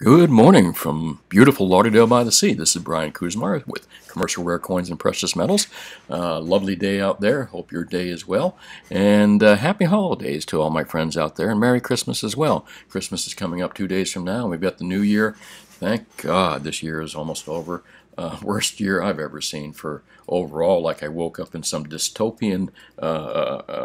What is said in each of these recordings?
Good morning from beautiful Lauderdale by the Sea. This is Brian Kuzmar with Commercial Rare Coins and Precious Metals. Lovely day out there. Hope your day is well. And happy holidays to all my friends out there. And Merry Christmas as well. Christmas is coming up 2 days from now. We've got the new year. Thank God this year is almost over. Worst year I've ever seen for overall. Like I woke up in some dystopian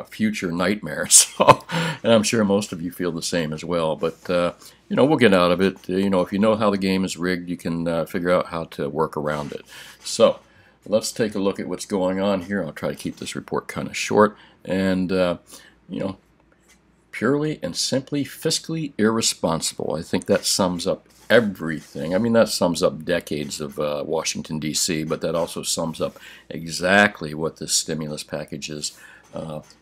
future nightmare. So, and I'm sure most of you feel the same as well. But you know, we'll get out of it. You know, if you know how the game is rigged, you can figure out how to work around it. So let's take a look at what's going on here. I'll try to keep this report kind of short. And you know, purely and simply fiscally irresponsible. I think that sums up everything. I mean, that sums up decades of Washington, D.C., but that also sums up exactly what this stimulus package is.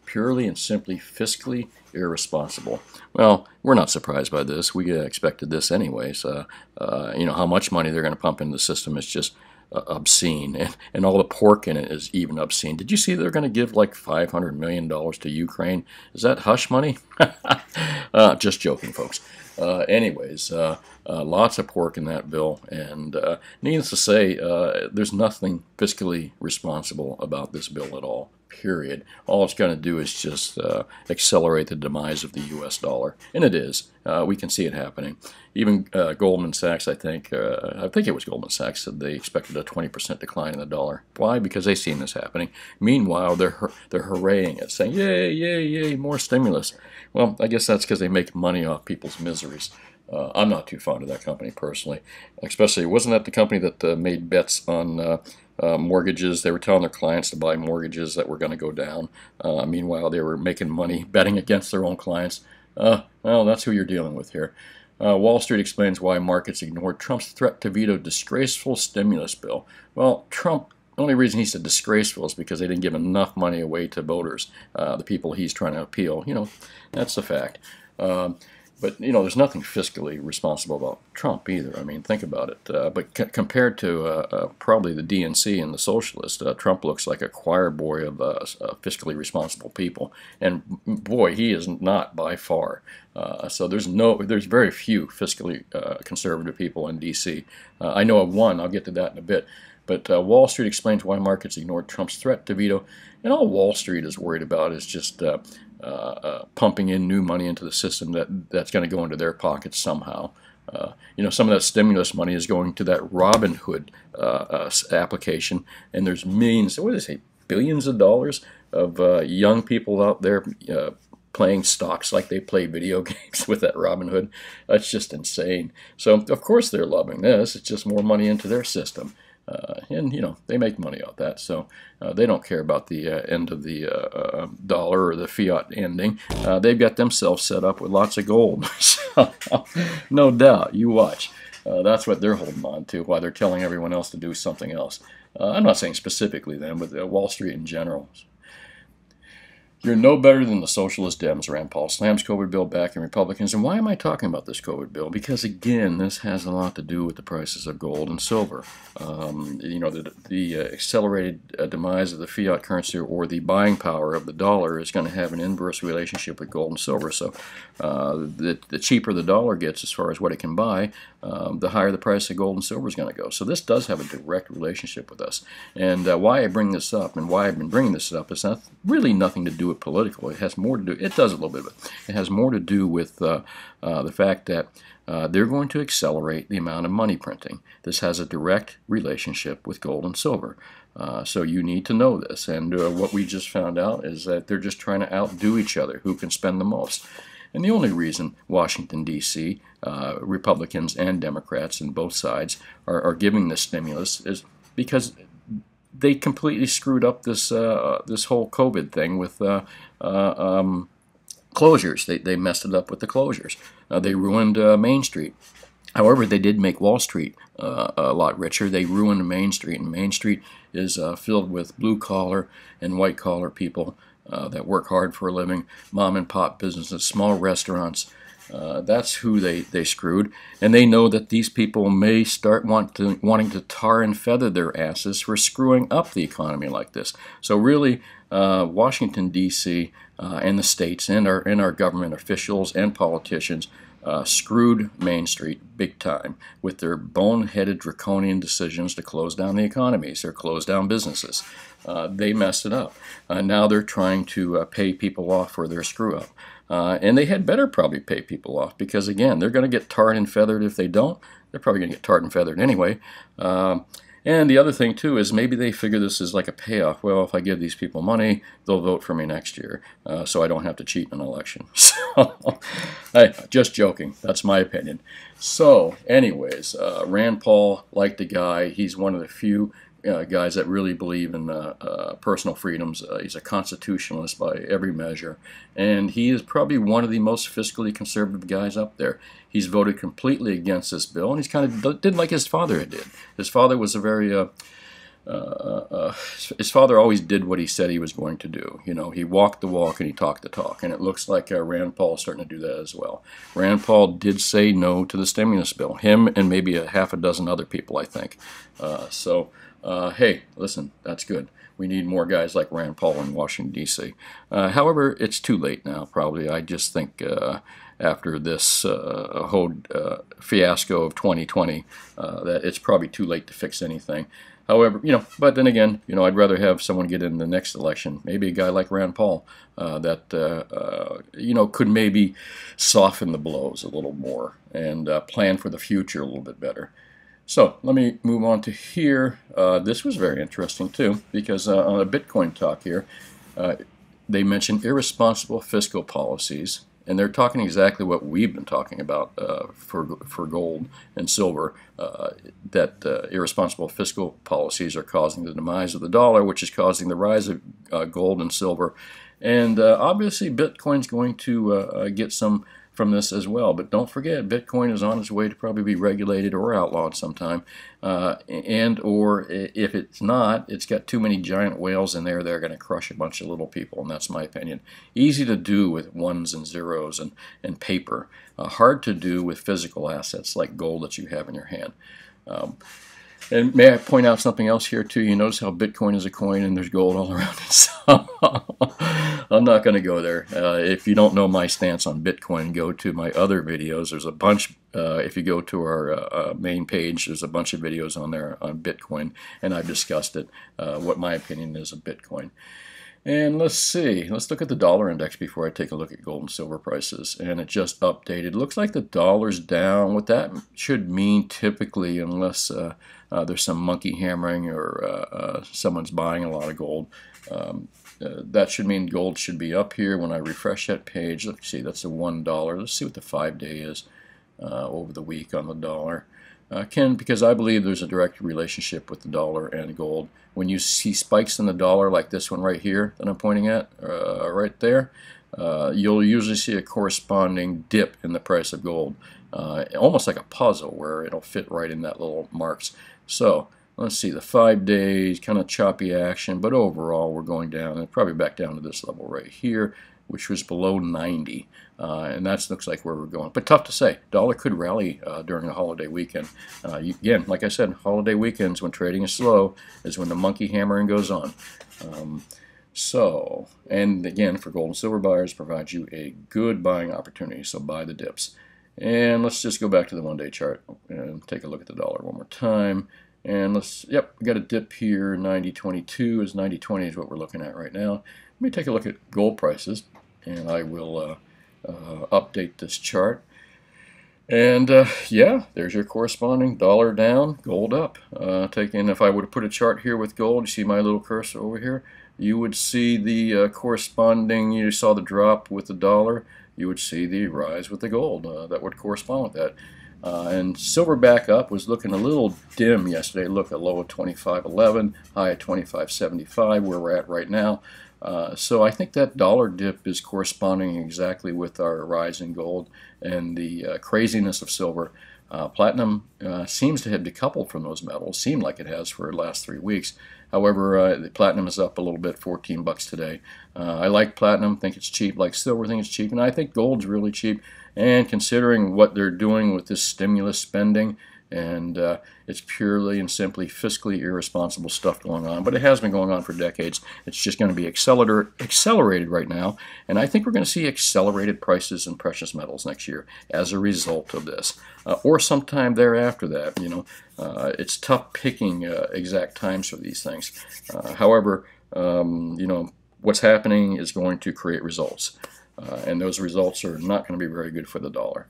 Purely and simply fiscally irresponsible. Well, we're not surprised by this. We expected this anyways. You know, how much money they're going to pump into the system is just obscene, and all the pork in it is even obscene. Did you see they're going to give like $500 million to Ukraine? Is that hush money? Just joking, folks. Anyways, lots of pork in that bill, and needless to say, there's nothing fiscally responsible about this bill at all. Period. All it's going to do is just accelerate the demise of the U.S. dollar, and it is. We can see it happening. Even Goldman Sachs, I think it was Goldman Sachs, said they expected a 20% decline in the dollar. Why? Because they've seen this happening. Meanwhile, they're hurraying it, saying, "Yay, yay, yay, more stimulus." Well, I guess that's because they make money off people's miseries. I'm not too fond of that company personally. Especially, wasn't that the company that made bets on mortgages? They were telling their clients to buy mortgages that were going to go down. Meanwhile, they were making money betting against their own clients. Well, that's who you're dealing with here. Wall Street explains why markets ignored Trump's threat to veto disgraceful stimulus bill. Well, Trump, the only reason he said disgraceful is because they didn't give enough money away to voters, the people he's trying to appeal. You know, that's the fact. But, you know, there's nothing fiscally responsible about Trump either. I mean, think about it. But compared to probably the DNC and the Socialist, Trump looks like a choir boy of fiscally responsible people. And, boy, he is not by far. So there's very few fiscally conservative people in D.C. I know of one. I'll get to that in a bit. But Wall Street explains why markets ignored Trump's threat to veto. And all Wall Street is worried about is just pumping in new money into the system that's going to go into their pockets somehow. You know, some of that stimulus money is going to that Robin Hood application, and there's millions, what do they say, billions of dollars of young people out there playing stocks like they play video games with that Robin Hood. That's just insane. So, of course, they're loving this. It's just more money into their system. And, you know, they make money off that, so they don't care about the end of the dollar or the fiat ending. They've got themselves set up with lots of gold. So, no doubt, you watch. That's what they're holding on to, while they're telling everyone else to do something else. I'm not saying specifically them, but Wall Street in general. You're no better than the Socialist Dems, Rand Paul slams COVID-Bill-Backing Republicans. And why am I talking about this COVID bill? Because, again, this has a lot to do with the prices of gold and silver. You know, the accelerated demise of the fiat currency, or the buying power of the dollar, is going to have an inverse relationship with gold and silver. So the cheaper the dollar gets as far as what it can buy, the higher the price of gold and silver is going to go. So this does have a direct relationship with us. And why I bring this up, and why I've been bringing this up, is really nothing to do with political. It has more to do, it does a little bit, but it has more to do with the fact that they're going to accelerate the amount of money printing. This has a direct relationship with gold and silver. So you need to know this. And what we just found out is that they're just trying to outdo each other, who can spend the most. And the only reason Washington, D.C., Republicans and Democrats and both sides are giving this stimulus is because they completely screwed up this this whole COVID thing with closures. They messed it up with the closures. They ruined Main Street. However, they did make Wall Street a lot richer. They ruined Main Street, and Main Street is filled with blue-collar and white-collar people that work hard for a living, mom-and-pop businesses, small restaurants. That's who they screwed, and they know that these people may start wanting to tar and feather their asses for screwing up the economy like this. So really, Washington, D.C., and the states and our government officials and politicians screwed Main Street big time with their boneheaded draconian decisions to close down the economies or close down businesses. They messed it up. Now they're trying to pay people off for their screw up. And they had better probably pay people off because, again, they're going to get tarred and feathered if they don't. They're probably going to get tarred and feathered anyway. And the other thing, too, is maybe they figure this is like a payoff. Well, if I give these people money, they'll vote for me next year, so I don't have to cheat in an election. So, hey, just joking. That's my opinion. So, anyways, Rand Paul, like the guy, he's one of the few guys that really believe in personal freedoms. He's a constitutionalist by every measure, and he is probably one of the most fiscally conservative guys up there. He's voted completely against this bill, and he's kind of did like his father did. His father was a very his father always did what he said he was going to do. You know, he walked the walk and he talked the talk, and it looks like Rand Paul is starting to do that as well. Rand Paul did say no to the stimulus bill. Him and maybe a half a dozen other people, I think. Hey, listen, that's good. We need more guys like Rand Paul in Washington, D.C. However, it's too late now, probably. I just think after this whole fiasco of 2020 that it's probably too late to fix anything. However, you know, but then again, you know, I'd rather have someone get in the next election, maybe a guy like Rand Paul that, you know, could maybe soften the blows a little more and plan for the future a little bit better. So let me move on to here. This was very interesting too, because on a Bitcoin talk here, they mentioned irresponsible fiscal policies, and they're talking exactly what we've been talking about for gold and silver, that irresponsible fiscal policies are causing the demise of the dollar, which is causing the rise of gold and silver. And obviously Bitcoin's going to get some from this as well. But don't forget, Bitcoin is on its way to probably be regulated or outlawed sometime. And or if it's not, it's got too many giant whales in there. They're going to crush a bunch of little people, and that's my opinion. Easy to do with ones and zeros and paper. Hard to do with physical assets like gold that you have in your hand. And may I point out something else here too? You notice how Bitcoin is a coin and there's gold all around it. So I'm not going to go there. If you don't know my stance on Bitcoin, go to my other videos. There's a bunch. If you go to our main page, there's a bunch of videos on there on Bitcoin, and I've discussed it, what my opinion is of Bitcoin. And let's see, let's look at the dollar index before I take a look at gold and silver prices. And it just updated. Looks like the dollar's down. What that should mean typically, unless there's some monkey hammering or someone's buying a lot of gold, that should mean gold should be up here. When I refresh that page, let's see, that's the $1. Let's see what the 5-day is over the week on the dollar. Because I believe there's a direct relationship with the dollar and gold. When you see spikes in the dollar like this one right here that I'm pointing at, right there, you'll usually see a corresponding dip in the price of gold, almost like a puzzle where it'll fit right in that little marks. So let's see, the 5 days, kind of choppy action, but overall we're going down, and probably back down to this level right here, which was below 90. And that looks like where we're going. But tough to say. Dollar could rally during a holiday weekend. Again, like I said, holiday weekends when trading is slow is when the monkey hammering goes on. And again, for gold and silver buyers, provides you a good buying opportunity. So buy the dips. And let's just go back to the one-day chart and take a look at the dollar one more time. And let's, yep, we got a dip here. 90.22 is 90.20 is what we're looking at right now. Let me take a look at gold prices, and I will update this chart. And yeah, there's your corresponding dollar down, gold up. If I would have put a chart here with gold, you see my little cursor over here, you would see the corresponding, you saw the drop with the dollar, you would see the rise with the gold. That would correspond with that. And silver back up was looking a little dim yesterday. Look, a low of 25.11, high at 25.75, where we're at right now. So I think that dollar dip is corresponding exactly with our rise in gold and the craziness of silver. Platinum seems to have decoupled from those metals, seemed like it has for the last 3 weeks. However, the platinum is up a little bit, 14 bucks today. I like platinum, think it's cheap, like silver, think it's cheap, and I think gold's really cheap. And considering what they're doing with this stimulus spending, and it's purely and simply fiscally irresponsible stuff going on. But it has been going on for decades. It's just going to be accelerated right now, and I think we're going to see accelerated prices in precious metals next year as a result of this, or sometime thereafter that. It's tough picking exact times for these things. However, what's happening is going to create results, and those results are not going to be very good for the dollar.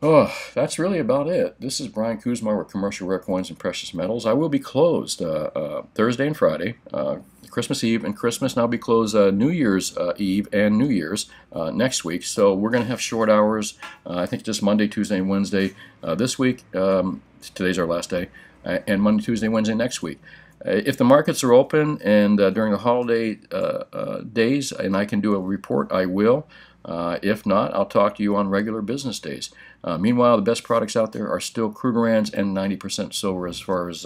Oh, that's really about it. This is Brian Kuzma with Commercial Rare Coins and Precious Metals. I will be closed Thursday and Friday, Christmas Eve and Christmas, and I'll be closed New Year's Eve and New Year's next week. So we're going to have short hours, I think just Monday, Tuesday, and Wednesday this week. Today's our last day, and Monday, Tuesday, Wednesday next week. If the markets are open and during the holiday days and I can do a report, I will. If not, I'll talk to you on regular business days. Meanwhile, the best products out there are still Krugerrands and 90% silver as far as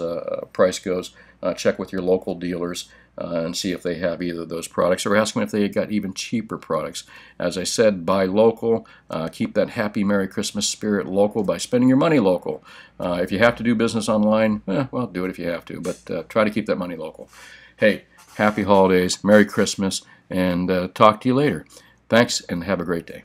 price goes. Check with your local dealers and see if they have either of those products, or ask them if they got even cheaper products. As I said, buy local. Keep that happy Merry Christmas spirit local by spending your money local. If you have to do business online, well, do it if you have to, but try to keep that money local. Hey, happy holidays, Merry Christmas, and talk to you later. Thanks, and have a great day.